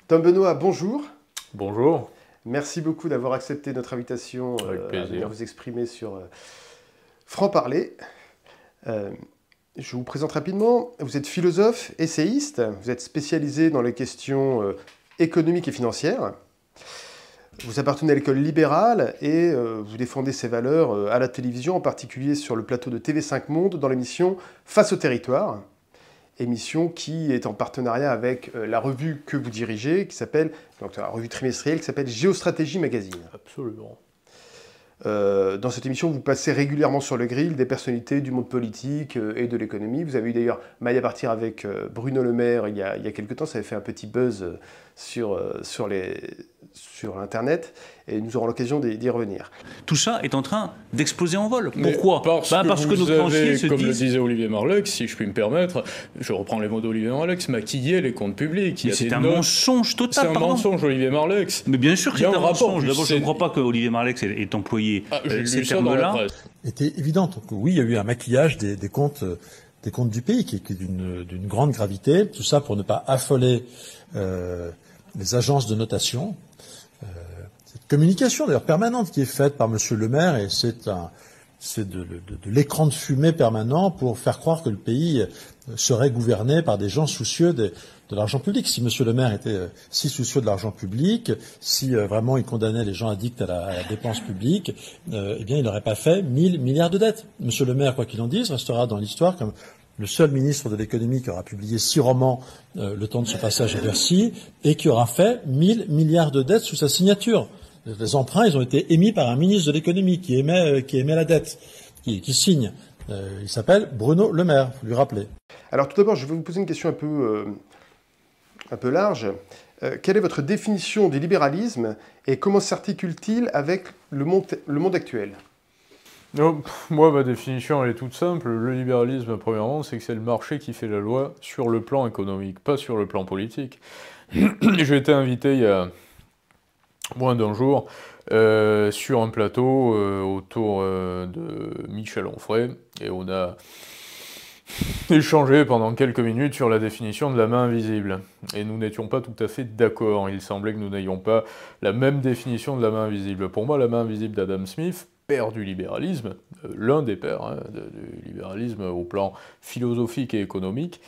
Tom Benoît, bonjour. Bonjour. Merci beaucoup d'avoir accepté notre invitation Avec à venir plaisir. vous exprimer sur Franc-Parler. Je vous présente rapidement. Vous êtes philosophe, essayiste. Vous êtes spécialisé dans les questions économiques et financières. Vous appartenez à l'école libérale et vous défendez ces valeurs à la télévision, en particulier sur le plateau de TV5 Monde dans l'émission Face au territoire. Émission qui est en partenariat avec la revue que vous dirigez, qui s'appelle, donc la revue trimestrielle, qui s'appelle Géostratégie Magazine. Absolument. Dans cette émission, vous passez régulièrement sur le grill des personnalités du monde politique et de l'économie. Vous avez eu d'ailleurs Maille à partir avec Bruno Le Maire il y a quelques temps. Ça avait fait un petit buzz sur Internet. Et nous aurons l'occasion d'y revenir. Tout ça est en train d'exploser en vol. Mais Pourquoi Parce que nos vous créanciers avez, se comme le disent... disait Olivier Marleix, si je puis me permettre, je reprends les mots d'Olivier Marleix, maquiller les comptes publics. Mais c'est un mensonge total, C'est un mensonge, Olivier Marleix. Mais bien sûr que Il y c'est a un un rapport, mensonge. D'abord, je c'est- ne crois pas qu'Olivier Marleix ait employé J'ai ces lu ça dans la termes-là. presse. était évidente. Donc, oui, il y a eu un maquillage des comptes du pays qui est d'une grande gravité. Tout ça pour ne pas affoler les agences de notation. Cette communication d'ailleurs permanente qui est faite par Monsieur Le Maire, et c'est de l'écran de fumée permanent pour faire croire que le pays serait gouverné par des gens soucieux de l'argent public. Si Monsieur Le Maire était si soucieux de l'argent public, si vraiment il condamnait les gens addicts à la dépense publique, eh bien il n'aurait pas fait 1000 milliards de dettes. Monsieur Le Maire, quoi qu'il en dise, restera dans l'histoire comme le seul ministre de l'économie qui aura publié 6 romans le temps de son passage à Bercy et qui aura fait 1000 milliards de dettes sous sa signature. Les emprunts, ils ont été émis par un ministre de l'économie qui émet la dette, qui signe. Il s'appelle Bruno Le Maire, faut lui rappeler. Alors tout d'abord, je vais vous poser une question un peu large. Quelle est votre définition du libéralisme et comment s'articule-t-il avec le monde actuel ? Non, moi, ma définition, elle est toute simple. Le libéralisme, premièrement, c'est que c'est le marché qui fait la loi sur le plan économique, pas sur le plan politique. J'ai été invité il y a moins d'un jour sur un plateau autour de Michel Onfray, et on a échangé pendant quelques minutes sur la définition de la main invisible. Et nous n'étions pas tout à fait d'accord. Il semblait que nous n'ayons pas la même définition de la main invisible. Pour moi, la main invisible d'Adam Smith, père du libéralisme, l'un des pères du libéralisme au plan philosophique et économique,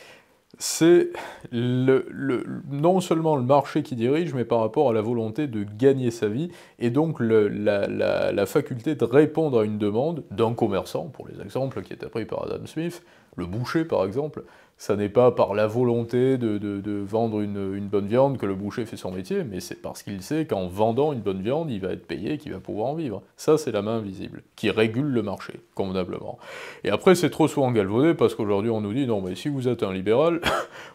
c'est non seulement le marché qui dirige, mais par rapport à la volonté de gagner sa vie, et donc la faculté de répondre à une demande d'un commerçant, pour les exemples qui étaient pris par Adam Smith, le boucher par exemple. Ça n'est pas par la volonté de vendre une bonne viande que le boucher fait son métier, mais c'est parce qu'il sait qu'en vendant une bonne viande, il va être payé et qu'il va pouvoir en vivre. Ça, c'est la main invisible, qui régule le marché, convenablement. Et après, c'est trop souvent galvaudé, parce qu'aujourd'hui, on nous dit, non, mais si vous êtes un libéral,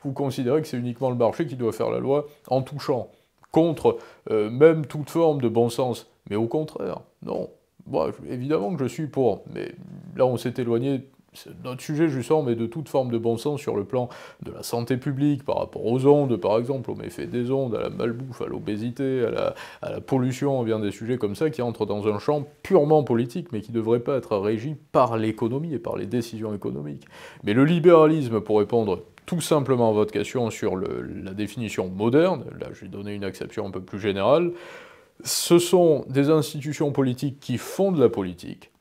vous considérez que c'est uniquement le marché qui doit faire la loi, en touchant contre même toute forme de bon sens. Mais au contraire, non. Bon, évidemment que je suis pour, mais là, on s'est éloigné. C'est notre sujet justement, mais de toute forme de bon sens sur le plan de la santé publique, par rapport aux ondes, par exemple, aux méfaits des ondes, à la malbouffe, à l'obésité, à la pollution, bien des sujets comme ça qui entrent dans un champ purement politique, mais qui ne devrait pas être régi par l'économie et par les décisions économiques. Mais le libéralisme, pour répondre tout simplement à votre question sur la définition moderne, là je vais donner une acception un peu plus générale, ce sont des institutions politiques qui font de la politique,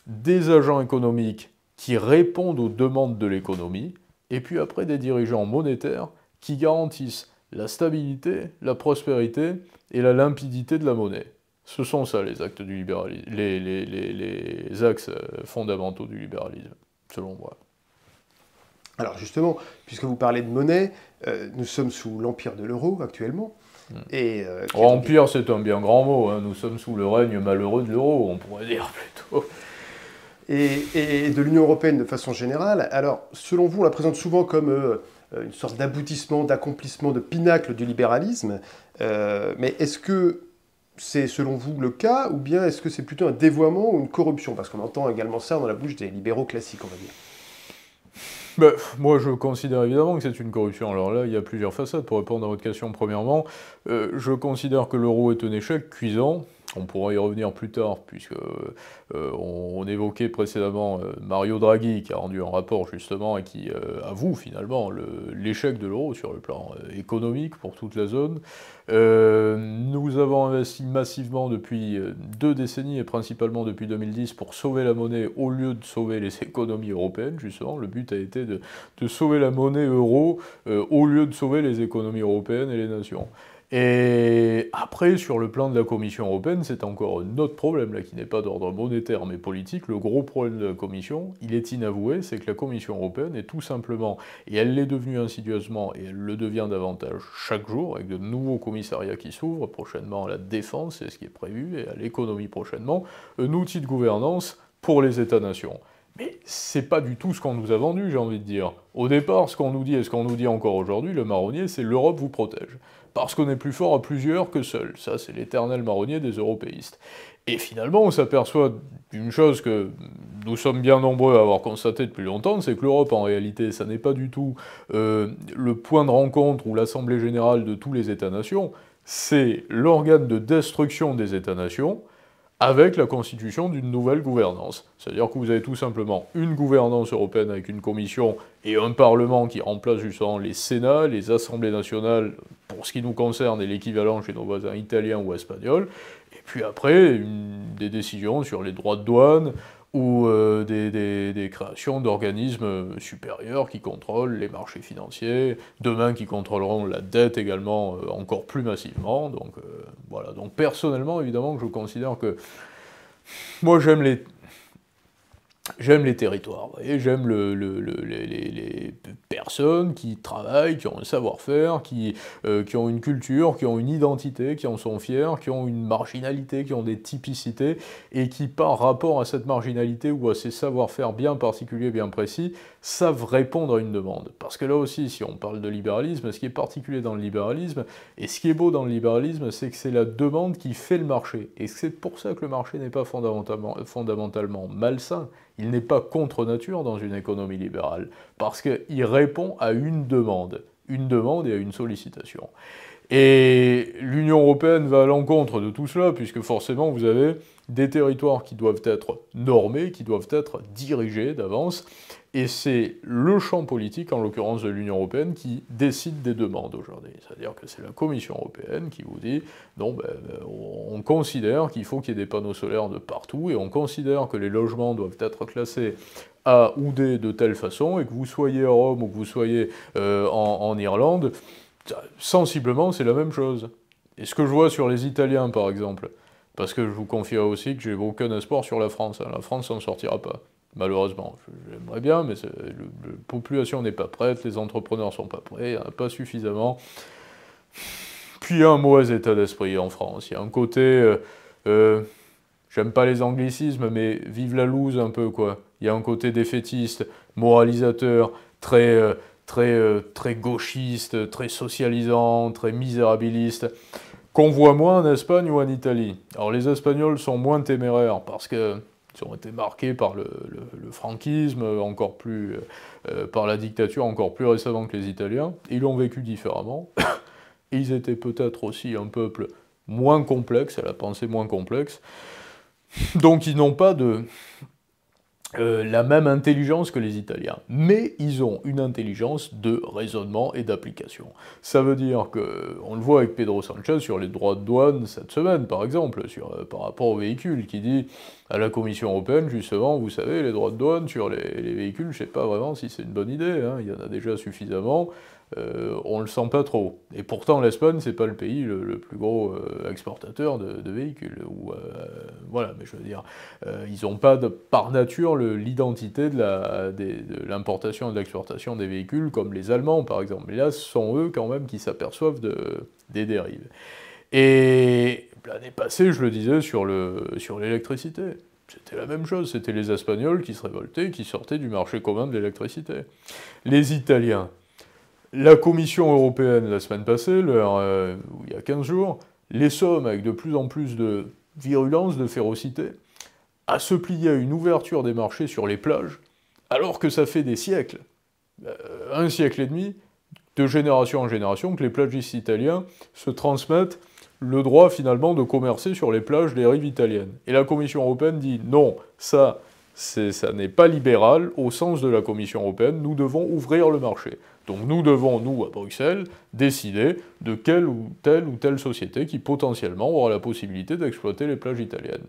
des agents économiques qui répondent aux demandes de l'économie, et puis après des dirigeants monétaires qui garantissent la stabilité, la prospérité et la limpidité de la monnaie. Ce sont ça les actes du libéralisme, les axes fondamentaux du libéralisme, selon moi. Alors justement, puisque vous parlez de monnaie, nous sommes sous l'empire de l'euro actuellement. Et, Empire, c'est un bien grand mot, hein. Nous sommes sous le règne malheureux de l'euro, on pourrait dire plutôt. Et de l'Union européenne de façon générale. Alors, selon vous, on la présente souvent comme une sorte d'aboutissement, d'accomplissement, de pinacle du libéralisme. Mais est-ce que c'est selon vous le cas, ou bien est-ce que c'est plutôt un dévoiement ou une corruption? Parce qu'on entend également ça dans la bouche des libéraux classiques, on va dire. Ben, moi, je considère évidemment que c'est une corruption. Alors là, il y a plusieurs facettes pour répondre à votre question. Premièrement, je considère que l'euro est un échec cuisant, On pourra y revenir plus tard, puisque on évoquait précédemment Mario Draghi, qui a rendu un rapport justement et qui avoue finalement l'échec de l'euro sur le plan économique pour toute la zone. Nous avons investi massivement depuis 2 décennies et principalement depuis 2010 pour sauver la monnaie au lieu de sauver les économies européennes, justement. Le but a été de sauver la monnaie euro au lieu de sauver les économies européennes et les nations. Et après, sur le plan de la Commission européenne, c'est encore un autre problème, là, qui n'est pas d'ordre monétaire mais politique. Le gros problème de la Commission, il est inavoué, c'est que la Commission européenne est tout simplement, et elle l'est devenue insidieusement, et elle le devient davantage chaque jour, avec de nouveaux commissariats qui s'ouvrent, prochainement à la défense, c'est ce qui est prévu, et à l'économie prochainement, un outil de gouvernance pour les États-nations. Mais c'est pas du tout ce qu'on nous a vendu, j'ai envie de dire. Au départ, ce qu'on nous dit et ce qu'on nous dit encore aujourd'hui, le marronnier, c'est l'Europe vous protège. Parce qu'on est plus fort à plusieurs que seul. Ça, c'est l'éternel marronnier des européistes. Et finalement, on s'aperçoit d'une chose que nous sommes bien nombreux à avoir constaté depuis longtemps, c'est que l'Europe, en réalité, ça n'est pas du tout le point de rencontre ou l'Assemblée générale de tous les États-nations, c'est l'organe de destruction des États-nations, avec la constitution d'une nouvelle gouvernance. C'est-à-dire que vous avez tout simplement une gouvernance européenne avec une commission et un parlement qui remplace justement les sénats, les assemblées nationales, pour ce qui nous concerne, et l'équivalent chez nos voisins italiens ou espagnols, et puis après, des décisions sur les droits de douane, ou des créations d'organismes supérieurs qui contrôlent les marchés financiers, demain qui contrôleront la dette également encore plus massivement. Donc voilà. Donc personnellement, évidemment, je considère que moi j'aime les territoires, vous voyez, j'aime les personnes qui travaillent, qui ont un savoir-faire, qui ont une culture, qui ont une identité, qui en sont fiers, qui ont une marginalité, qui ont des typicités, et qui, par rapport à cette marginalité ou à ces savoir-faire bien particuliers, bien précis, savent répondre à une demande. Parce que là aussi, si on parle de libéralisme, ce qui est particulier dans le libéralisme, et ce qui est beau dans le libéralisme, c'est que c'est la demande qui fait le marché. Et c'est pour ça que le marché n'est pas fondamentalement malsain. Il n'est pas contre nature dans une économie libérale, parce qu'il répond à une demande et à une sollicitation. Et l'Union européenne va à l'encontre de tout cela, puisque forcément vous avez des territoires qui doivent être normés, qui doivent être dirigés d'avance, et c'est le champ politique, en l'occurrence de l'Union européenne, qui décide des demandes aujourd'hui. C'est-à-dire que c'est la Commission européenne qui vous dit « non, on considère qu'il faut qu'il y ait des panneaux solaires de partout, et on considère que les logements doivent être classés A ou D de telle façon, et que vous soyez à Rome ou que vous soyez en Irlande, sensiblement c'est la même chose. » Et ce que je vois sur les Italiens, par exemple, parce que je vous confie aussi que j'ai aucun espoir sur la France. La France s'en sortira pas, malheureusement. J'aimerais bien, mais la population n'est pas prête, les entrepreneurs sont pas prêts, il n'y en a pas suffisamment. Puis il y a un mauvais état d'esprit en France. Il y a un côté... j'aime pas les anglicismes, mais vive la loose un peu, quoi. Il y a un côté défaitiste, moralisateur, très gauchiste, très socialisant, très misérabiliste, qu'on voit moins en Espagne ou en Italie. Alors les Espagnols sont moins téméraires, parce qu'ils ont été marqués par le franquisme, encore plus, par la dictature encore plus récemment que les Italiens. Ils l'ont vécu différemment. Et ils étaient peut-être aussi un peuple moins complexe, à la pensée moins complexe. Donc ils n'ont pas la même intelligence que les Italiens, mais ils ont une intelligence de raisonnement et d'application. Ça veut dire que, on le voit avec Pedro Sanchez sur les droits de douane cette semaine, par exemple, par rapport aux véhicules, qui dit à la Commission européenne, justement, vous savez, les droits de douane sur les véhicules, je ne sais pas vraiment si c'est une bonne idée, hein, il y en a déjà suffisamment, on le sent pas trop. Et pourtant, l'Espagne, c'est pas le pays le plus gros exportateur de véhicules. Voilà, mais je veux dire, ils n'ont pas par nature l'identité de l'importation et de l'exportation des véhicules comme les Allemands, par exemple. Mais là, ce sont eux, quand même, qui s'aperçoivent des dérives. Et l'année passée, je le disais, sur l'électricité. C'était la même chose, c'était les Espagnols qui se révoltaient, qui sortaient du marché commun de l'électricité. Les Italiens. La Commission européenne, la semaine passée, il y a 15 jours, les somme avec de plus en plus de virulence, de férocité, à se plier à une ouverture des marchés sur les plages, alors que ça fait des siècles, un siècle et demi, de génération en génération, que les plagistes italiens se transmettent le droit finalement de commercer sur les plages des rives italiennes. Et la Commission européenne dit non, ça n'est pas libéral au sens de la Commission européenne, nous devons ouvrir le marché. Donc nous devons, nous, à Bruxelles, décider de quelle ou telle société qui potentiellement aura la possibilité d'exploiter les plages italiennes.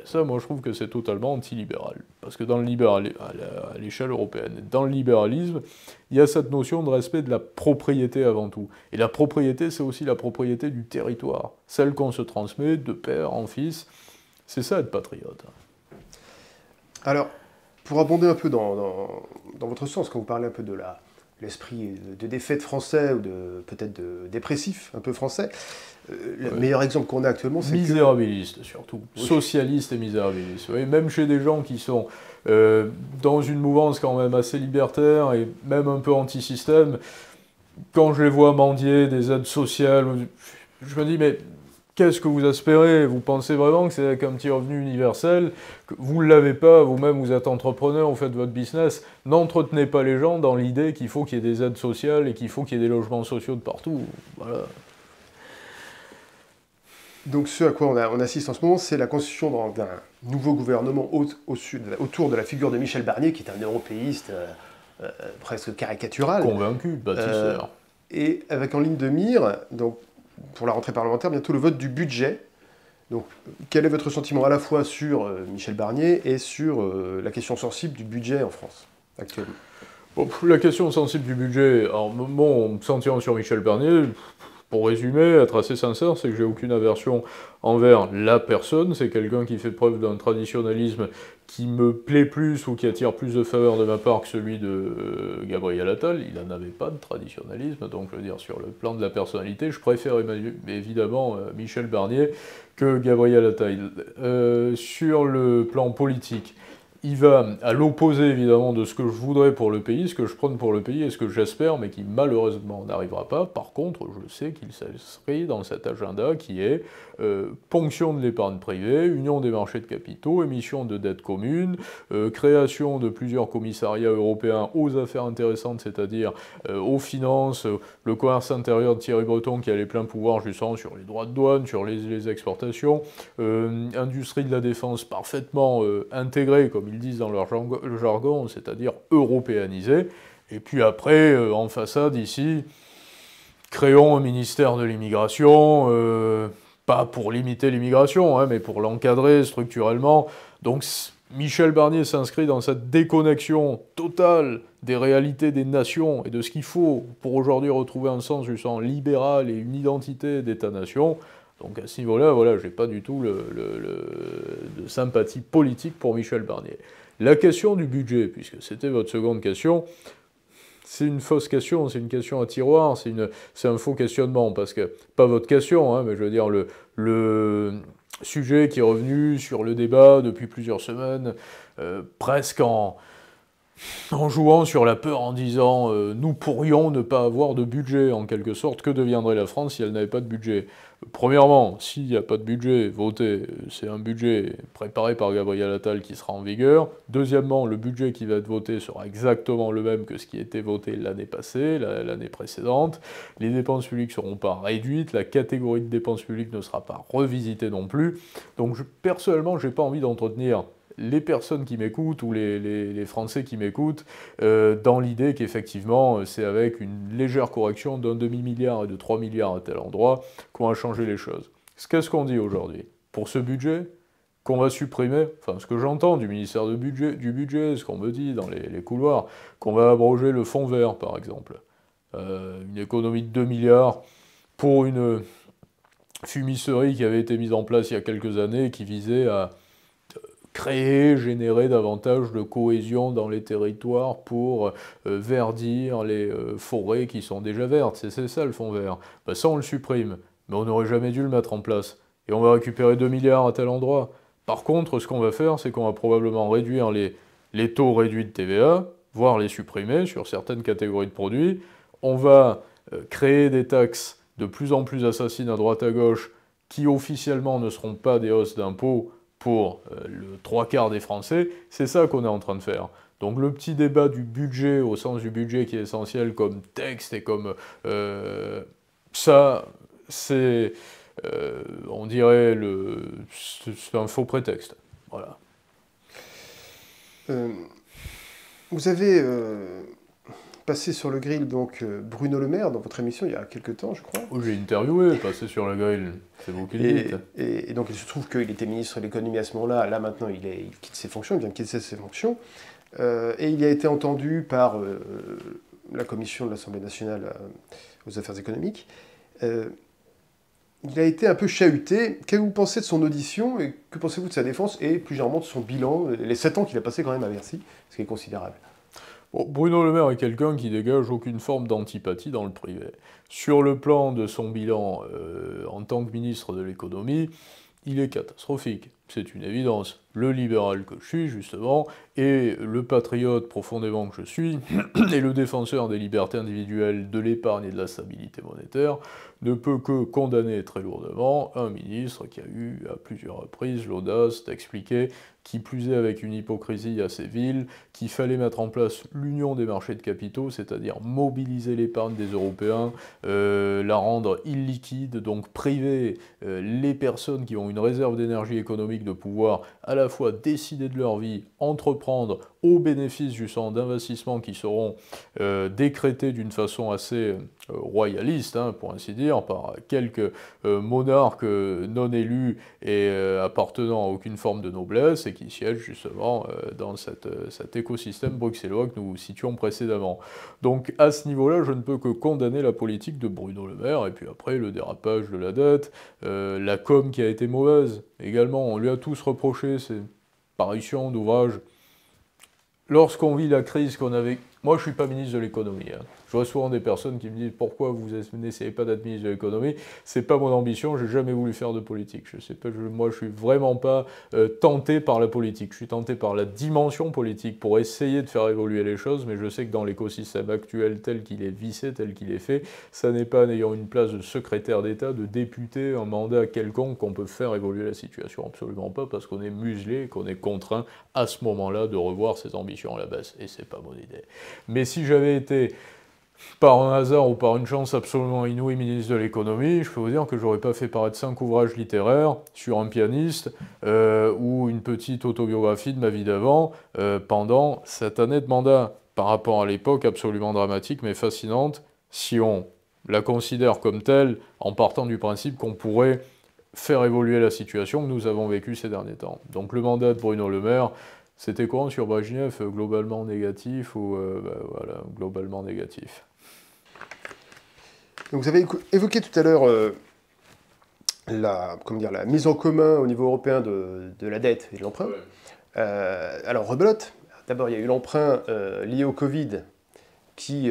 Ça, moi, je trouve que c'est totalement antilibéral. Parce que dans le à l'échelle européenne, dans le libéralisme, il y a cette notion de respect de la propriété avant tout. Et la propriété, c'est aussi la propriété du territoire. Celle qu'on se transmet de père en fils. C'est ça, être patriote. Alors, pour abonder un peu dans votre sens, quand vous parlez un peu de l'esprit de défaite français ou peut-être de dépressif un peu français, le meilleur exemple qu'on a actuellement, c'est misérabiliste surtout, socialiste et misérabiliste. Vous voyez, même chez des gens qui sont dans une mouvance quand même assez libertaire et même un peu anti-système, quand je les vois mendier des aides sociales, je me dis mais qu'est-ce que vous espérez? Vous pensez vraiment que c'est avec un petit revenu universel? Que vous ne l'avez pas, vous-même vous êtes entrepreneur, vous faites votre business. N'entretenez pas les gens dans l'idée qu'il faut qu'il y ait des aides sociales et qu'il faut qu'il y ait des logements sociaux de partout. Voilà. Donc ce à quoi on assiste en ce moment, c'est la constitution d'un nouveau gouvernement autour de la figure de Michel Barnier, qui est un européiste presque caricatural. Convaincu, bâtisseur. Et avec en ligne de mire, donc, pour la rentrée parlementaire, bientôt le vote du budget. Donc, quel est votre sentiment à la fois sur Michel Barnier et sur la question sensible du budget en France, actuellement? Bon, la question sensible du budget, alors mon sentiment sur Michel Barnier, pour résumer, être assez sincère, c'est que j'ai aucune aversion envers la personne. C'est quelqu'un qui fait preuve d'un traditionnalisme qui me plaît plus ou qui attire plus de faveur de ma part que celui de Gabriel Attal. Il n'en avait pas de traditionnalisme, donc je veux dire, sur le plan de la personnalité, je préfère évidemment Michel Barnier que Gabriel Attal. Sur le plan politique, il va à l'opposé évidemment de ce que je voudrais pour le pays, ce que je prône pour le pays et ce que j'espère, mais qui malheureusement n'arrivera pas. Par contre, je sais qu'il s'inscrit dans cet agenda qui est ponction de l'épargne privée, union des marchés de capitaux, émission de dettes communes, création de plusieurs commissariats européens aux affaires intéressantes, c'est-à-dire aux finances, le commerce intérieur de Thierry Breton qui a les pleins pouvoirs justement sur les droits de douane, sur les exportations, industrie de la défense parfaitement intégrée, comme ils disent dans leur jargon, c'est-à-dire européanisé. Et puis après, en façade, ici, créons un ministère de l'immigration, pas pour limiter l'immigration, hein, mais pour l'encadrer structurellement. Donc Michel Barnier s'inscrit dans cette déconnexion totale des réalités des nations et de ce qu'il faut pour aujourd'hui retrouver un sens justement libéral et une identité d'État-nation. Donc à ce niveau-là, voilà, j'ai pas du tout de sympathie politique pour Michel Barnier. La question du budget, puisque c'était votre seconde question, c'est une fausse question, c'est une question à tiroir, c'est un faux questionnement, parce que, pas votre question, hein, mais je veux dire, le sujet qui est revenu sur le débat depuis plusieurs semaines, presque en jouant sur la peur, en disant nous pourrions ne pas avoir de budget, en quelque sorte, que deviendrait la France si elle n'avait pas de budget? Premièrement, s'il n'y a pas de budget voté, c'est un budget préparé par Gabriel Attal qui sera en vigueur. Deuxièmement, le budget qui va être voté sera exactement le même que ce qui a été voté l'année passée, l'année précédente. Les dépenses publiques ne seront pas réduites, la catégorie de dépenses publiques ne sera pas revisitée non plus. Donc personnellement, je n'ai pas envie d'entretenir les personnes qui m'écoutent ou les Français qui m'écoutent dans l'idée qu'effectivement c'est avec une légère correction d'un demi-milliard et de 3 milliards à tel endroit qu'on va changer les choses. Qu'est-ce qu'on dit aujourd'hui? Pour ce budget qu'on va supprimer, enfin ce que j'entends du ministère du budget, ce qu'on me dit dans les couloirs, qu'on va abroger le fonds vert par exemple. Une économie de 2 milliards pour une fumisterie qui avait été mise en place il y a quelques années et qui visait à créer, générer davantage de cohésion dans les territoires pour verdir les forêts qui sont déjà vertes. C'est ça le fonds vert. Ben, ça on le supprime, mais on n'aurait jamais dû le mettre en place. Et on va récupérer 2 milliards à tel endroit. Par contre, ce qu'on va faire, c'est qu'on va probablement réduire les taux réduits de TVA, voire les supprimer sur certaines catégories de produits. On va créer des taxes de plus en plus assassines à droite à gauche, qui officiellement ne seront pas des hausses d'impôts, pour le 3/4 des Français, c'est ça qu'on est en train de faire. Donc le petit débat du budget, au sens du budget qui est essentiel comme texte et comme ça, c'est on dirait c'est un faux prétexte. Voilà. Vous avez passé sur le grill donc Bruno Le Maire dans votre émission il y a quelques temps, je crois. Oh, j'ai interviewé, passé sur la grille, c'est vous qui le dites. Et donc il se trouve qu'il était ministre de l'économie à ce moment-là. Là maintenant il quitte ses fonctions, il vient de quitter ses fonctions. Et il a été entendu par la commission de l'Assemblée nationale aux affaires économiques. Il a été un peu chahuté. Qu'est-ce que vous pensez de son audition et que pensez-vous de sa défense et plus généralement de son bilan, les 7 ans qu'il a passé quand même à Bercy, ce qui est considérable? Bon, Bruno Le Maire est quelqu'un qui dégage aucune forme d'antipathie dans le privé. Sur le plan de son bilan en tant que ministre de l'économie, il est catastrophique, c'est une évidence. Le libéral que je suis, justement, et le patriote profondément que je suis, et le défenseur des libertés individuelles, de l'épargne et de la stabilité monétaire, ne peut que condamner très lourdement un ministre qui a eu à plusieurs reprises l'audace d'expliquer, qui plus est avec une hypocrisie assez vile, qu'il fallait mettre en place l'union des marchés de capitaux, c'est-à-dire mobiliser l'épargne des Européens, la rendre illiquide, donc priver les personnes qui ont une réserve d'énergie économique de pouvoir à la fois décider de leur vie, entreprendre au bénéfice justement d'investissements qui seront décrétés d'une façon assez royaliste, hein, pour ainsi dire, par quelques monarques non élus et appartenant à aucune forme de noblesse, et qui siègent justement dans cet écosystème bruxellois que nous situons précédemment. Donc à ce niveau-là, je ne peux que condamner la politique de Bruno Le Maire, et puis après le dérapage de la dette, la com qui a été mauvaise, également, on lui a tous reproché ces parutions d'ouvrages. Lorsqu'on vit la crise qu'on avait... Moi, je ne suis pas ministre de l'économie. Hein. Je vois souvent des personnes qui me disent « Pourquoi vous n'essayez pas d'être ministre de l'économie ?» C'est pas mon ambition, j'ai jamais voulu faire de politique. Je sais pas, moi, je suis vraiment pas tenté par la politique. Je suis tenté par la dimension politique pour essayer de faire évoluer les choses, mais je sais que dans l'écosystème actuel tel qu'il est vissé, tel qu'il est fait, ça n'est pas en ayant une place de secrétaire d'État, de député, un mandat quelconque qu'on peut faire évoluer la situation. Absolument pas, parce qu'on est muselé, qu'on est contraint à ce moment-là de revoir ses ambitions à la baisse. Et c'est pas mon idée. Mais si j'avais été, par un hasard ou par une chance absolument inouïe, ministre de l'économie, je peux vous dire que j'aurais pas fait paraître 5 ouvrages littéraires sur un pianiste ou une petite autobiographie de ma vie d'avant pendant cette année de mandat, par rapport à l'époque absolument dramatique mais fascinante, si on la considère comme telle, en partant du principe qu'on pourrait faire évoluer la situation que nous avons vécue ces derniers temps. Donc le mandat de Bruno Le Maire, c'était quoi sur Brejnev, globalement négatif ou voilà, globalement négatif. Donc vous avez évoqué tout à l'heure la mise en commun au niveau européen de la dette et de l'emprunt. Ouais. Alors rebelote, d'abord il y a eu l'emprunt lié au Covid qui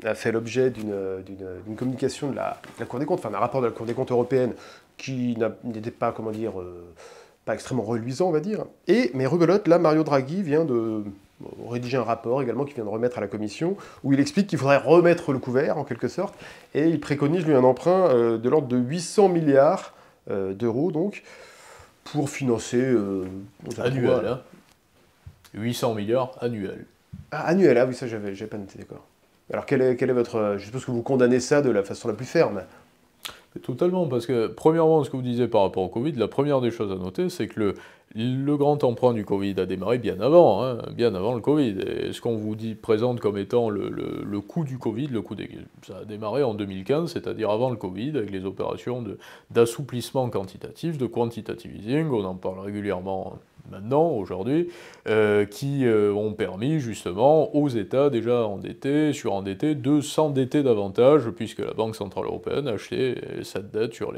a fait l'objet d'une communication de la Cour des comptes, enfin d'un rapport de la Cour des comptes européenne qui n'était pas, pas extrêmement reluisant, on va dire. Mais rebelote, là, Mario Draghi vient de rédiger un rapport également qu'il vient de remettre à la Commission, où il explique qu'il faudrait remettre le couvert, en quelque sorte, et il préconise, lui, un emprunt de l'ordre de 800 milliards d'euros, donc, pour financer... annuel, hein. 800 milliards annuels. Ah, annuel, ah oui, ça, j'avais pas noté, d'accord. Alors, quel est votre... Je suppose que vous condamnez ça de la façon la plus ferme. Totalement, parce que, premièrement, ce que vous disiez par rapport au Covid, la première des choses à noter, c'est que le grand emprunt du Covid a démarré bien avant le Covid. Et ce qu'on vous présente comme étant le coût du Covid, ça a démarré en 2015, c'est-à-dire avant le Covid, avec les opérations d'assouplissement quantitatif, de quantitative easing, on en parle régulièrement maintenant, aujourd'hui, qui ont permis justement aux États déjà endettés, surendettés, de s'endetter davantage, puisque la Banque Centrale Européenne a acheté cette dette sur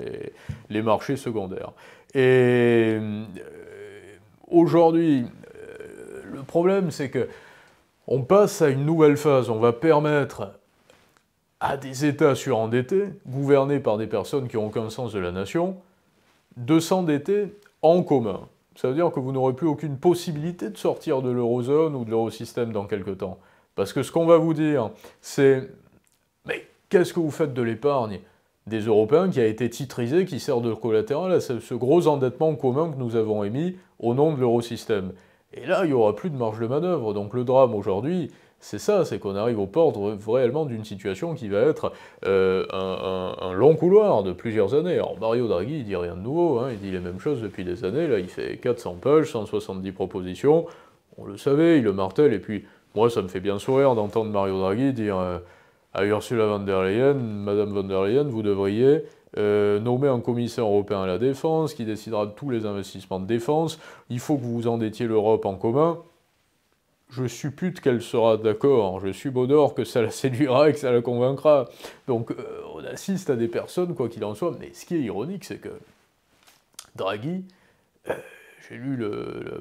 les marchés secondaires. Et aujourd'hui, le problème, c'est que on passe à une nouvelle phase. On va permettre à des États surendettés, gouvernés par des personnes qui n'ont aucun sens de la nation, de s'endetter en commun. Ça veut dire que vous n'aurez plus aucune possibilité de sortir de l'eurozone ou de l'eurosystème dans quelque temps. Parce que ce qu'on va vous dire, c'est « Mais qu'est-ce que vous faites de l'épargne des Européens qui a été titrisé, qui sert de collatéral à ce gros endettement commun que nous avons émis au nom de l'eurosystème ?» Et là, il n'y aura plus de marge de manœuvre. Donc le drame aujourd'hui, c'est ça, c'est qu'on arrive aux portes réellement d'une situation qui va être un long couloir de plusieurs années. Alors Mario Draghi, il dit rien de nouveau, hein, il dit les mêmes choses depuis des années, là il fait 400 pages, 170 propositions, on le savait, il le martèle, et puis moi ça me fait bien sourire d'entendre Mario Draghi dire à Ursula von der Leyen, Madame von der Leyen, vous devriez nommer un commissaire européen à la défense qui décidera de tous les investissements de défense, il faut que vous endettiez l'Europe en commun. Je suppute qu'elle sera d'accord, je subodore que ça la séduira et que ça la convaincra. Donc on assiste à des personnes, quoi qu'il en soit, mais ce qui est ironique, c'est que Draghi, j'ai lu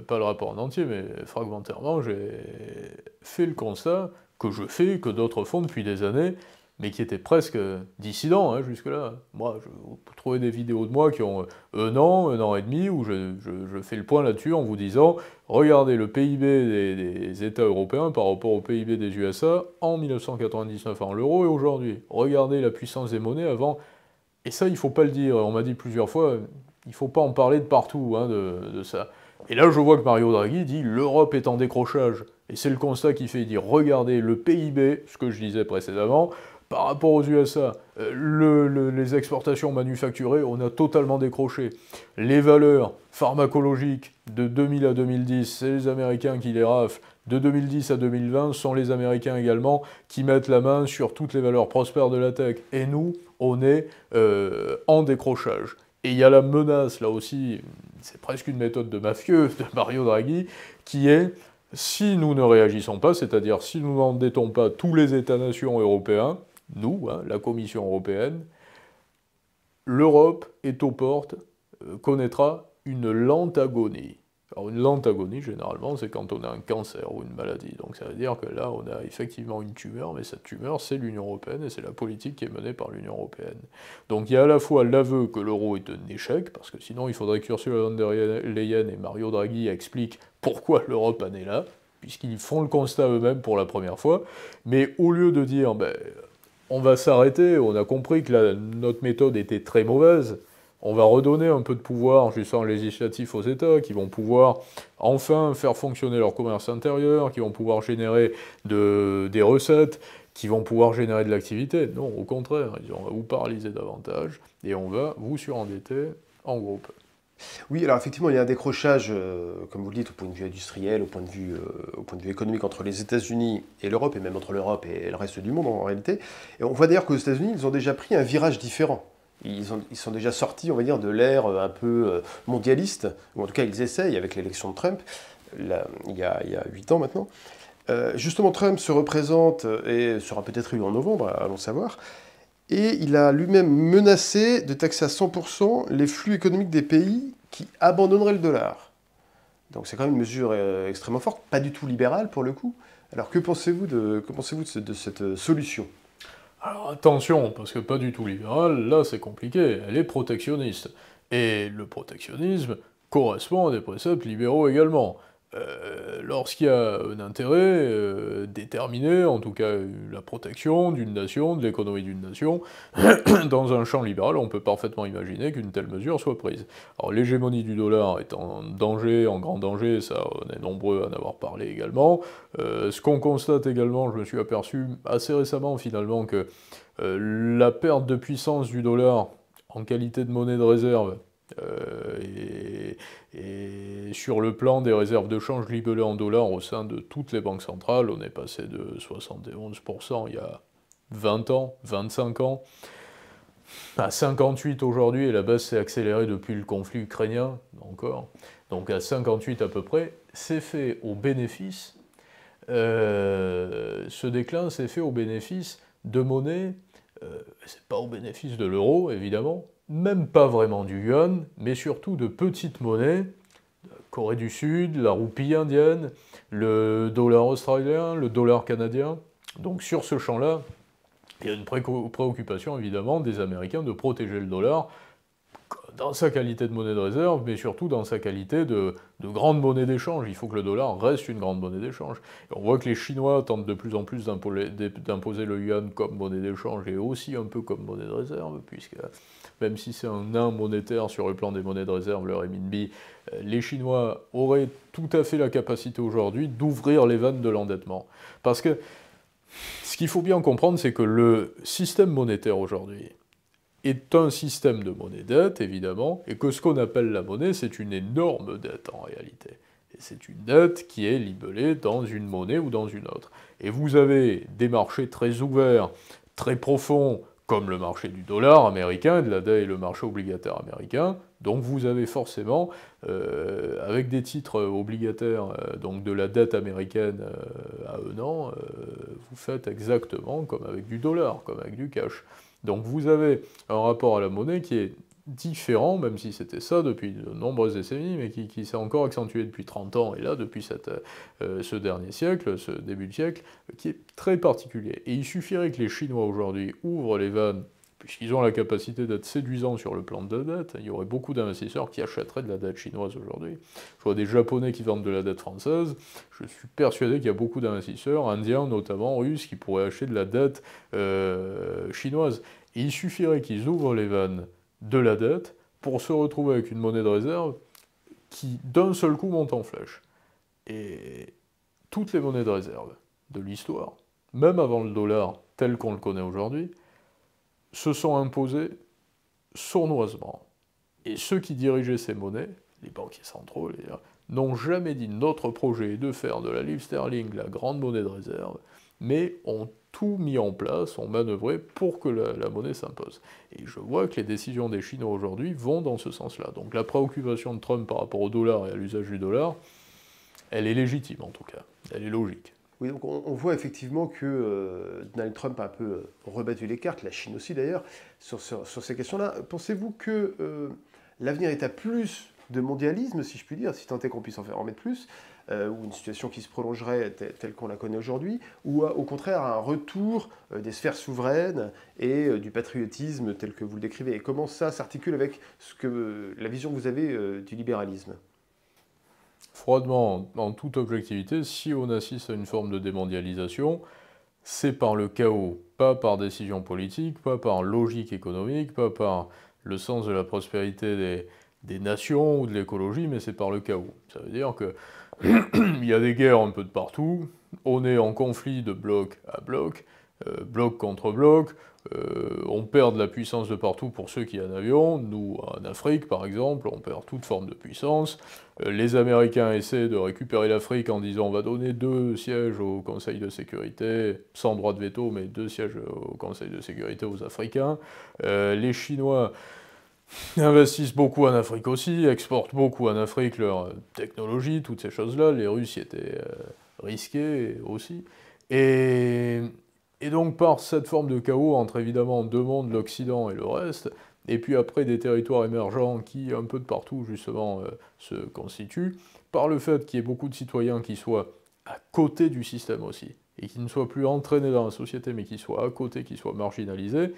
pas le rapport en entier, mais fragmentairement, j'ai fait le constat que je fais, que d'autres font depuis des années, mais qui était presque dissident, hein, jusque-là. Moi, vous trouvez des vidéos de moi qui ont un an et demi, où je fais le point là-dessus en vous disant, regardez le PIB des États européens par rapport au PIB des USA en 1999 en l'euro et aujourd'hui. Regardez la puissance des monnaies avant. Et ça, il ne faut pas le dire. On m'a dit plusieurs fois, il ne faut pas en parler de partout, hein, de ça. Et là, je vois que Mario Draghi dit, l'Europe est en décrochage. Et c'est le constat qu'il fait, il dit, regardez le PIB, ce que je disais précédemment, par rapport aux USA, les exportations manufacturées, on a totalement décroché. Les valeurs pharmacologiques de 2000 à 2010, c'est les Américains qui les raflent. De 2010 à 2020, ce sont les Américains également qui mettent la main sur toutes les valeurs prospères de la tech. Et nous, on est en décrochage. Et il y a la menace, là aussi, c'est presque une méthode de mafieux de Mario Draghi, qui est, si nous ne réagissons pas, c'est-à-dire si nous n'endettons pas tous les États-nations européens, nous, hein, la Commission européenne, l'Europe est aux portes, connaîtra une lente agonie. Alors une lente agonie, généralement, c'est quand on a un cancer ou une maladie. Donc ça veut dire que là, on a effectivement une tumeur, mais cette tumeur, c'est l'Union européenne, et c'est la politique qui est menée par l'Union européenne. Donc il y a à la fois l'aveu que l'euro est un échec, parce que sinon il faudrait qu'Ursula von der Leyen et Mario Draghi expliquent pourquoi l'Europe en est là, puisqu'ils font le constat eux-mêmes pour la première fois, mais au lieu de dire... on va s'arrêter, on a compris que notre méthode était très mauvaise, on va redonner un peu de pouvoir justement législatif aux États, qui vont pouvoir enfin faire fonctionner leur commerce intérieur, qui vont pouvoir générer des recettes, qui vont pouvoir générer de l'activité. Non, au contraire, on va vous paralyser davantage, et on va vous surendetter en groupe. Oui, alors effectivement, il y a un décrochage, comme vous le dites, au point de vue industriel, au point de vue économique entre les États-Unis et l'Europe, et même entre l'Europe et le reste du monde en réalité. Et on voit d'ailleurs qu'aux États-Unis, ils ont déjà pris un virage différent. Ils sont déjà sortis, on va dire, de l'ère un peu mondialiste, ou en tout cas ils essayent avec l'élection de Trump, là, il y a 8 ans maintenant. Justement, Trump se représente et sera peut-être élu en novembre, allons savoir. Et il a lui-même menacé de taxer à 100% les flux économiques des pays qui abandonneraient le dollar. Donc c'est quand même une mesure extrêmement forte, pas du tout libérale pour le coup. Alors que pensez-vous de cette solution ? Alors attention, parce que pas du tout libérale, là c'est compliqué, elle est protectionniste. Et le protectionnisme correspond à des préceptes libéraux également. Lorsqu'il y a un intérêt déterminé, en tout cas la protection d'une nation, de l'économie d'une nation, dans un champ libéral, on peut parfaitement imaginer qu'une telle mesure soit prise. Alors l'hégémonie du dollar est en danger, en grand danger, ça on est nombreux à en avoir parlé également. Ce qu'on constate également, je me suis aperçu assez récemment finalement que la perte de puissance du dollar en qualité de monnaie de réserve, et sur le plan des réserves de change libellées en dollars au sein de toutes les banques centrales, on est passé de 71% il y a 20 ans, 25 ans, à 58 aujourd'hui, et la baisse s'est accélérée depuis le conflit ukrainien, encore. Donc à 58 à peu près, c'est fait au bénéfice, ce déclin s'est fait au bénéfice de monnaies, c'est pas au bénéfice de l'euro évidemment, même pas vraiment du yuan, mais surtout de petites monnaies, la Corée du Sud, la roupie indienne, le dollar australien, le dollar canadien. Donc sur ce champ-là, il y a une préoccupation évidemment des Américains de protéger le dollar dans sa qualité de monnaie de réserve, mais surtout dans sa qualité de grande monnaie d'échange. Il faut que le dollar reste une grande monnaie d'échange. Et on voit que les Chinois tentent de plus en plus d'imposer le yuan comme monnaie d'échange et aussi un peu comme monnaie de réserve, puisque même si c'est un nain monétaire sur le plan des monnaies de réserve, le renminbi, les Chinois auraient tout à fait la capacité aujourd'hui d'ouvrir les vannes de l'endettement. Parce que ce qu'il faut bien comprendre, c'est que le système monétaire aujourd'hui est un système de monnaie-dette, évidemment, et que ce qu'on appelle la monnaie, c'est une énorme dette en réalité. Et c'est une dette qui est libellée dans une monnaie ou dans une autre. Et vous avez des marchés très ouverts, très profonds, comme le marché du dollar américain, de la dette et le marché obligataire américain. Donc vous avez forcément, avec des titres obligataires, donc de la dette américaine à 1 an, vous faites exactement comme avec du dollar, comme avec du cash. Donc vous avez un rapport à la monnaie qui est différent, même si c'était ça depuis de nombreuses décennies, mais qui s'est encore accentué depuis 30 ans, et là depuis ce dernier siècle, ce début de siècle, qui est très particulier. Et il suffirait que les Chinois aujourd'hui ouvrent les vannes, puisqu'ils ont la capacité d'être séduisants sur le plan de la dette. Il y aurait beaucoup d'investisseurs qui achèteraient de la dette chinoise aujourd'hui. Je vois des Japonais qui vendent de la dette française. Je suis persuadé qu'il y a beaucoup d'investisseurs, indiens notamment, russes, qui pourraient acheter de la dette chinoise. Et il suffirait qu'ils ouvrent les vannes de la dette pour se retrouver avec une monnaie de réserve qui, d'un seul coup, monte en flèche. Et toutes les monnaies de réserve de l'histoire, même avant le dollar tel qu'on le connaît aujourd'hui, se sont imposées sournoisement. Et ceux qui dirigeaient ces monnaies, les banquiers centraux, n'ont jamais dit notre projet est de faire de la livre sterling la grande monnaie de réserve, mais ont tout mis en place, ont manœuvré pour que la monnaie s'impose. Et je vois que les décisions des Chinois aujourd'hui vont dans ce sens-là. Donc la préoccupation de Trump par rapport au dollar et à l'usage du dollar, elle est légitime en tout cas, elle est logique. Oui, donc on voit effectivement que Donald Trump a un peu rebattu les cartes, la Chine aussi d'ailleurs, sur ces questions-là. Pensez-vous que l'avenir est à plus de mondialisme, si je puis dire, si tant est qu'on puisse en mettre plus, ou une situation qui se prolongerait telle qu'on la connaît aujourd'hui, ou au contraire un retour des sphères souveraines et du patriotisme tel que vous le décrivez? Et comment ça s'articule avec la vision que vous avez du libéralisme? Froidement, en toute objectivité, si on assiste à une forme de démondialisation, c'est par le chaos, pas par décision politique, pas par logique économique, pas par le sens de la prospérité des nations ou de l'écologie, mais c'est par le chaos. Ça veut dire que il y a des guerres un peu de partout, on est en conflit de bloc à bloc, bloc contre bloc, on perd de la puissance de partout pour ceux qui en avions. Nous, en Afrique, par exemple, on perd toute forme de puissance. Les Américains essaient de récupérer l'Afrique en disant on va donner 2 sièges au Conseil de sécurité, sans droit de veto, mais 2 sièges au Conseil de sécurité aux Africains. Les Chinois investissent beaucoup en Afrique aussi, exportent beaucoup en Afrique leur technologie, toutes ces choses-là. Les Russes y étaient risqués aussi. Et donc par cette forme de chaos entre évidemment deux mondes, l'Occident et le reste, et puis après des territoires émergents qui un peu de partout justement se constituent, par le fait qu'il y ait beaucoup de citoyens qui soient à côté du système aussi, et qui ne soient plus entraînés dans la société mais qui soient à côté, qui soient marginalisés,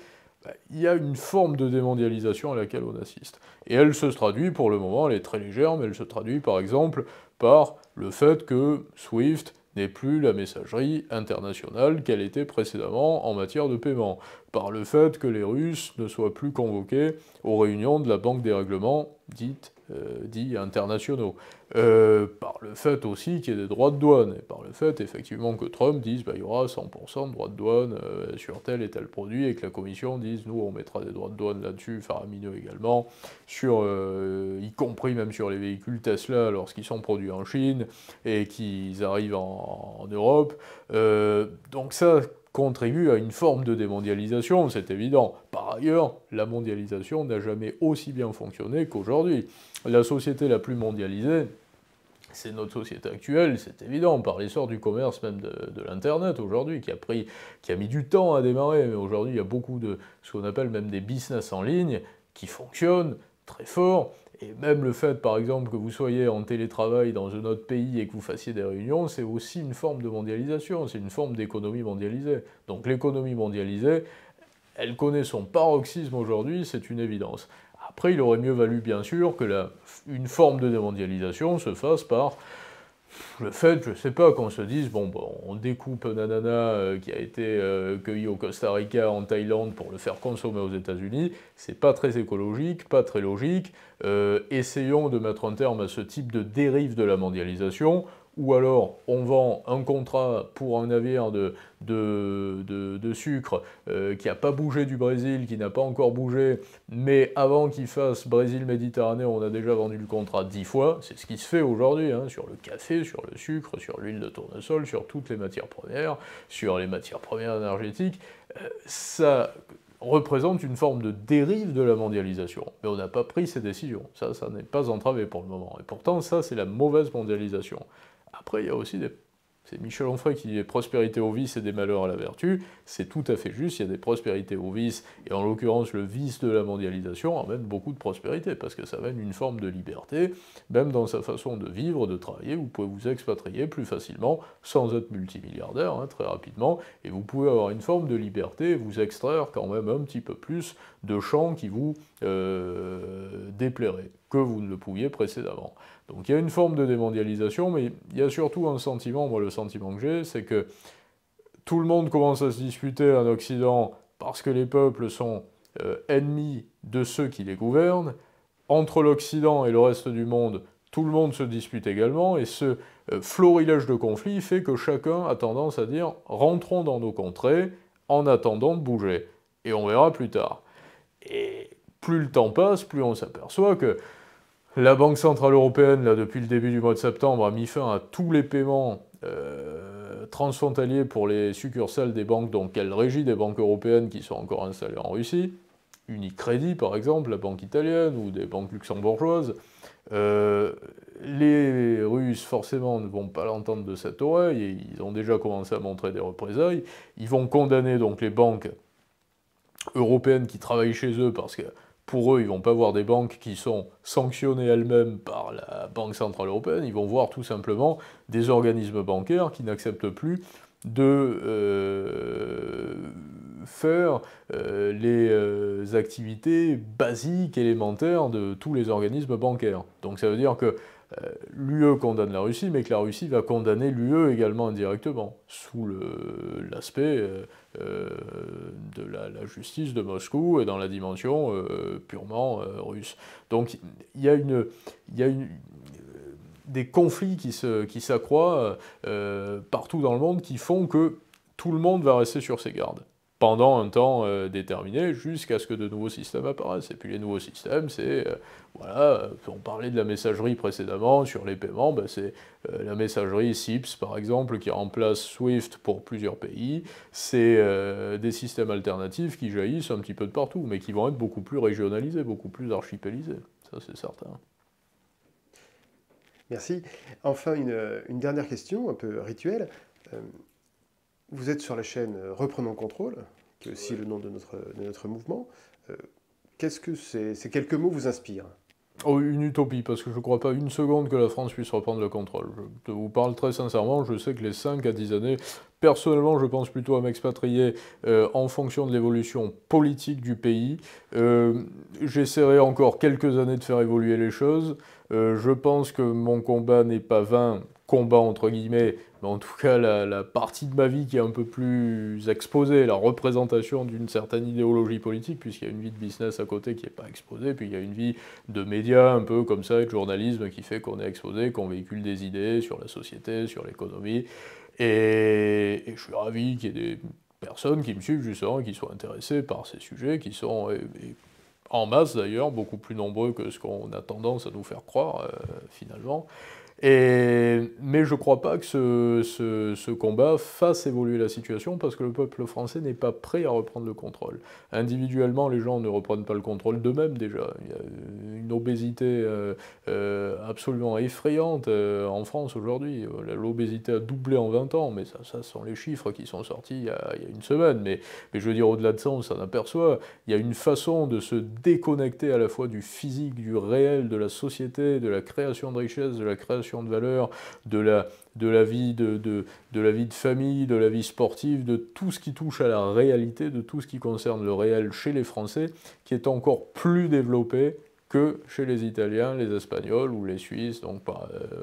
il y a une forme de démondialisation à laquelle on assiste. Et elle se traduit, pour le moment, elle est très légère, mais elle se traduit par exemple par le fait que SWIFT n'est plus la messagerie internationale qu'elle était précédemment en matière de paiement, par le fait que les Russes ne soient plus convoqués aux réunions de la Banque des règlements dits internationaux, par le fait aussi qu'il y ait des droits de douane, et par le fait effectivement que Trump dise il y aura 100% de droits de douane sur tel et tel produit, et que la Commission dise nous on mettra des droits de douane là-dessus, faramineux également, y compris même sur les véhicules Tesla lorsqu'ils sont produits en Chine et qu'ils arrivent en Europe. Donc ça contribue à une forme de démondialisation, c'est évident. Par ailleurs, la mondialisation n'a jamais aussi bien fonctionné qu'aujourd'hui. La société la plus mondialisée, c'est notre société actuelle, c'est évident, par l'essor du commerce même de l'Internet aujourd'hui, qui a mis du temps à démarrer, mais aujourd'hui il y a beaucoup de ce qu'on appelle même des business en ligne qui fonctionnent très fort. Et même le fait, par exemple, que vous soyez en télétravail dans un autre pays et que vous fassiez des réunions, c'est aussi une forme de mondialisation, c'est une forme d'économie mondialisée. Donc l'économie mondialisée, elle connaît son paroxysme aujourd'hui, c'est une évidence. Après, il aurait mieux valu, bien sûr, que une forme de démondialisation se fasse par le fait, je sais pas, qu'on se dise, on découpe un ananas qui a été cueilli au Costa Rica, en Thaïlande, pour le faire consommer aux États-Unis, c'est pas très écologique, pas très logique. Essayons de mettre un terme à ce type de dérive de la mondialisation, ou alors on vend un contrat pour un navire de sucre qui n'a pas bougé du Brésil, qui n'a pas encore bougé, mais avant qu'il fasse Brésil-Méditerranée, on a déjà vendu le contrat 10 fois. C'est ce qui se fait aujourd'hui, hein, sur le café, sur le sucre, sur l'huile de tournesol, sur toutes les matières premières, sur les matières premières énergétiques. Ça représente une forme de dérive de la mondialisation. Mais on n'a pas pris ces décisions. Ça n'est pas entravé pour le moment. Et pourtant, ça, c'est la mauvaise mondialisation. Après, il y a aussi c'est Michel Onfray qui dit « prospérité au vice et des malheurs à la vertu ». C'est tout à fait juste, il y a des prospérités au vice, et en l'occurrence, le vice de la mondialisation amène beaucoup de prospérité, parce que ça amène une forme de liberté, même dans sa façon de vivre, de travailler. Vous pouvez vous expatrier plus facilement, sans être multimilliardaire, hein, très rapidement, et vous pouvez avoir une forme de liberté, et vous extraire quand même un petit peu plus de champs qui vous déplairaient, que vous ne le pouviez précédemment. Donc il y a une forme de démondialisation, mais il y a surtout un sentiment, moi le sentiment que j'ai, c'est que tout le monde commence à se disputer en Occident parce que les peuples sont ennemis de ceux qui les gouvernent. Entre l'Occident et le reste du monde, tout le monde se dispute également, et ce florilège de conflits fait que chacun a tendance à dire « rentrons dans nos contrées en attendant de bouger, et on verra plus tard ». Et plus le temps passe, plus on s'aperçoit que la Banque Centrale Européenne, là, depuis le début du mois de septembre, a mis fin à tous les paiements transfrontaliers pour les succursales des banques, donc elle régit des banques européennes qui sont encore installées en Russie. Unicredit, par exemple, la banque italienne, ou des banques luxembourgeoises. Les Russes, forcément, ne vont pas l'entendre de cette oreille, et ils ont déjà commencé à montrer des représailles. Ils vont condamner donc les banques européennes qui travaillent chez eux, parce que pour eux, ils ne vont pas voir des banques qui sont sanctionnées elles-mêmes par la Banque Centrale Européenne, ils vont voir tout simplement des organismes bancaires qui n'acceptent plus de faire les activités basiques, élémentaires de tous les organismes bancaires. Donc ça veut dire que l'UE condamne la Russie, mais que la Russie va condamner l'UE également indirectement, sous l'aspect de la justice de Moscou et dans la dimension purement russe. Donc il y a des conflits qui s'accroît partout dans le monde, qui font que tout le monde va rester sur ses gardes pendant un temps déterminé, jusqu'à ce que de nouveaux systèmes apparaissent. Et puis les nouveaux systèmes, c'est, voilà, on parlait de la messagerie précédemment, sur les paiements, ben c'est la messagerie SIPS, par exemple, qui remplace SWIFT pour plusieurs pays. C'est des systèmes alternatifs qui jaillissent un petit peu de partout, mais qui vont être beaucoup plus régionalisés, beaucoup plus archipélisés, ça c'est certain. Merci. Enfin, une dernière question, un peu rituelle. Vous êtes sur la chaîne Reprenons le contrôle, qui est aussi le nom de notre mouvement. Qu'est-ce que ces quelques mots vous inspirent ? Oh, une utopie, parce que je ne crois pas une seconde que la France puisse reprendre le contrôle. Je vous parle très sincèrement, je sais que les 5 à 10 années, personnellement, je pense plutôt à m'expatrier en fonction de l'évolution politique du pays. J'essaierai encore quelques années de faire évoluer les choses. Je pense que mon combat n'est pas vain, combat entre guillemets, mais en tout cas la partie de ma vie qui est un peu plus exposée, la représentation d'une certaine idéologie politique, puisqu'il y a une vie de business à côté qui n'est pas exposée, puis il y a une vie de médias un peu comme ça, et de journalisme qui fait qu'on est exposé, qu'on véhicule des idées sur la société, sur l'économie, et je suis ravi qu'il y ait des personnes qui me suivent justement, qui soient intéressées par ces sujets, qui sont en masse d'ailleurs, beaucoup plus nombreux que ce qu'on a tendance à nous faire croire finalement. Mais je ne crois pas que ce combat fasse évoluer la situation, parce que le peuple français n'est pas prêt à reprendre le contrôle. Individuellement, les gens ne reprennent pas le contrôle d'eux-mêmes déjà. Il y a une obésité absolument effrayante en France aujourd'hui. L'obésité a doublé en 20 ans, mais ça sont les chiffres qui sont sortis il y a une semaine. Mais je veux dire, au-delà de ça, on s'en aperçoit. Il y a une façon de se déconnecter à la fois du physique, du réel, de la société, de la création de richesse, de la création de valeur, de la vie de famille, de la vie sportive, de tout ce qui touche à la réalité, de tout ce qui concerne le réel chez les Français, qui est encore plus développé que chez les Italiens, les Espagnols ou les Suisses, donc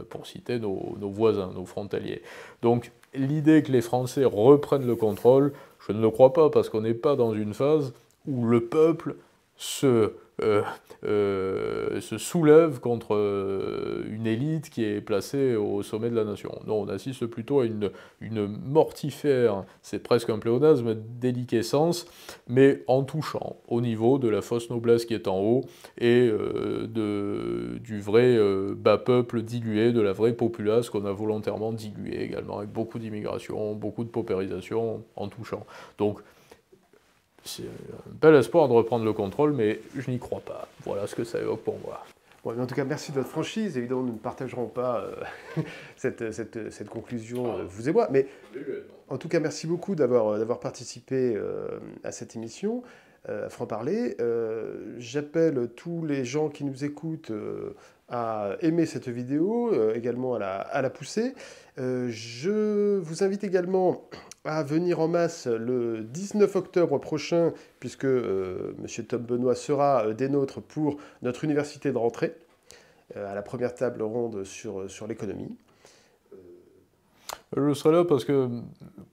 pour citer nos voisins, nos frontaliers. Donc l'idée que les Français reprennent le contrôle, je ne le crois pas, parce qu'on n'est pas dans une phase où le peuple se se soulève contre une élite qui est placée au sommet de la nation. Non, on assiste plutôt à une mortifère, c'est presque un pléonasme, déliquescence, mais en touchant au niveau de la fausse noblesse qui est en haut et du vrai bas peuple dilué, de la vraie populace qu'on a volontairement diluée également, avec beaucoup d'immigration, beaucoup de paupérisation en touchant. Donc, c'est un bel espoir de reprendre le contrôle, mais je n'y crois pas. Voilà ce que ça évoque pour moi. Bon, en tout cas, merci de votre franchise. Évidemment, nous ne partagerons pas cette conclusion, vous et moi. Mais en tout cas, merci beaucoup d'avoir participé à cette émission, à Franc-Parler. J'appelle tous les gens qui nous écoutent à aimer cette vidéo, également à la pousser. Je vous invite également à venir en masse le 19 octobre prochain, puisque M. Tom Benoît sera des nôtres pour notre université de rentrée, à la première table ronde sur l'économie. Je serai là parce que,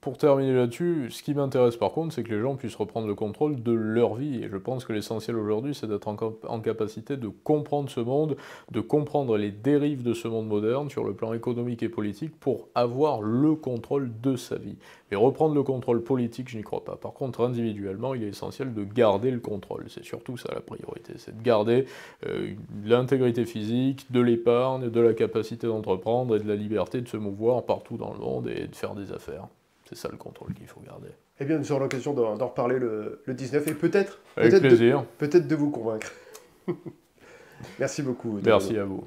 pour terminer là-dessus, ce qui m'intéresse par contre, c'est que les gens puissent reprendre le contrôle de leur vie. Et je pense que l'essentiel aujourd'hui, c'est d'être en capacité de comprendre ce monde, de comprendre les dérives de ce monde moderne sur le plan économique et politique pour avoir le contrôle de sa vie. Mais reprendre le contrôle politique, je n'y crois pas. Par contre, individuellement, il est essentiel de garder le contrôle. C'est surtout ça la priorité, c'est de garder l'intégrité physique, de l'épargne, de la capacité d'entreprendre et de la liberté de se mouvoir partout dans le monde et de faire des affaires. C'est ça le contrôle qu'il faut garder. Eh bien, nous aurons l'occasion d'en reparler le 19 et peut-être Avec plaisir. Peut-être de vous convaincre. Merci beaucoup. Merci à vous.